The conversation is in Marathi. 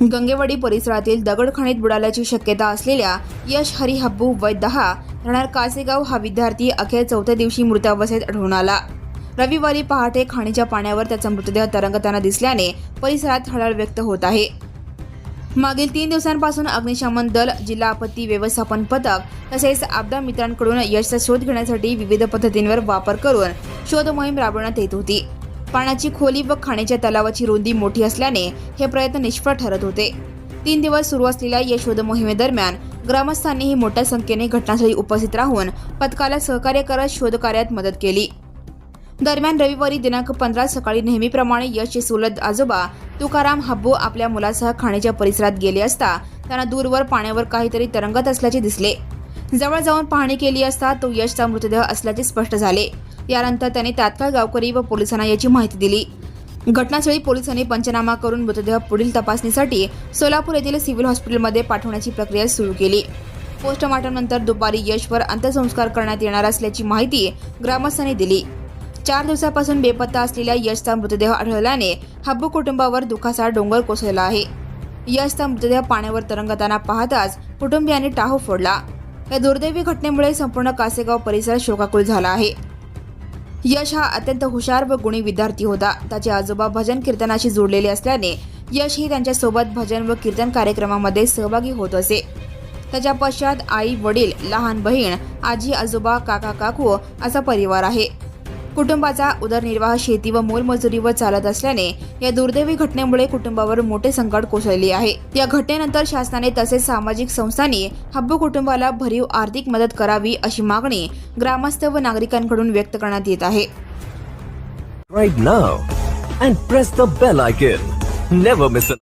गंगेवाडी परिसरातील दगडखाणीत बुडाल्याची शक्यता असलेल्या यश हरी हब्बू वय 10 राहणार कासेगाव हा विद्यार्थी अखेर 4थ्या दिवशी मृतावस्थेत आढळून आला। रविवारी पहाटे खाणीच्या पाण्यावर त्याचा मृतदेह तरंगताना दिसल्याने परिसरात हळहळ व्यक्त होत आहे। मागील 3 दिवसांपासून अग्निशमन दल, जिल्हा आपत्ती व्यवस्थापन पथक तसेच आपदा मित्रांकडून यशचा शोध घेण्यासाठी विविध पद्धतींवर वापर करून शोध मोहीम राबवण्यात येत होती। पाण्याची खोली व खाणीच्या तलावाची रुंदी मोठी असल्याने हे प्रयत्न निष्फळ ठरत होते। 3 दिवस सुरू असलेल्या या शोध मोहिमेदरम्यान ग्रामस्थांनीही मोठ्या संख्येने घटनास्थळी उपस्थित राहून पथकाला सहकार्य करत शोध कार्यात मदत केली। दरम्यान रविवारी दिनांक 15 सकाळी नेहमीप्रमाणे यशचे चुलत आजोबा तुकाराम हब्बू आपल्या मुलासह खाणीच्या परिसरात गेले असता त्यांना दूरवर पाण्यावर काहीतरी तरंगत असल्याचे दिसले। जवळ जाऊन पाहणी केली असता तो यशचा मृतदेह असल्याचे स्पष्ट झाले। यानंतर त्याने तात्काळ गावकरी व पोलिसांना याची माहिती दिली। घटनास्थळी पोलिसांनी पंचनामा करून मृतदेह पुढील तपासणीसाठी सोलापूर येथील सिव्हिल हॉस्पिटलमध्ये पाठवण्याची प्रक्रिया सुरू केली। पोस्टमॉर्टमनंतर दुपारी यशवर अंत्यसंस्कार करण्यात येणार असल्याची माहिती ग्रामस्थांनी दिली। 4 दिवसापासून बेपत्ता असलेल्या यशचा मृतदेह आढळल्याने हब्बू कुटुंबावर दुःखाचा डोंगर कोसळला आहे। यशचा मृतदेह पाण्यावर तरंगताना पाहताच कुटुंबियांनी टाहो फोडला। या दुर्दैवी घटनेमुळे संपूर्ण कासेगाव परिसर शोकाकुल झाला आहे। यश हा अत्यंत हुशार व गुणी विद्यार्थी होता। त्याचे आजोबा भजन कीर्तनाशी जोडलेले असल्याने यश ही त्यांच्यासोबत भजन व कीर्तन कार्यक्रमामध्ये सहभागी होत असे। त्याच्या पश्चात आई, वडील, लहान बहीण, आजी, आजोबा, काका, काकू असा परिवार आहे। कुटुंबाचा उदरनिर्वाह शेती व मोलमजुरीवर चालत असल्याने या दुर्दैवी घटनेमुळे कुटुंबावर मोठे संकट कोसळले आहे। या घटनेनंतर शासनाने तसेच सामाजिक संस्थांनी हब्बू कुटुंबाला भरीव आर्थिक मदत करावी अशी मागणी ग्रामस्थ व नागरिकांकडून व्यक्त करण्यात येत आहे। Right now and press the bell icon. Never miss an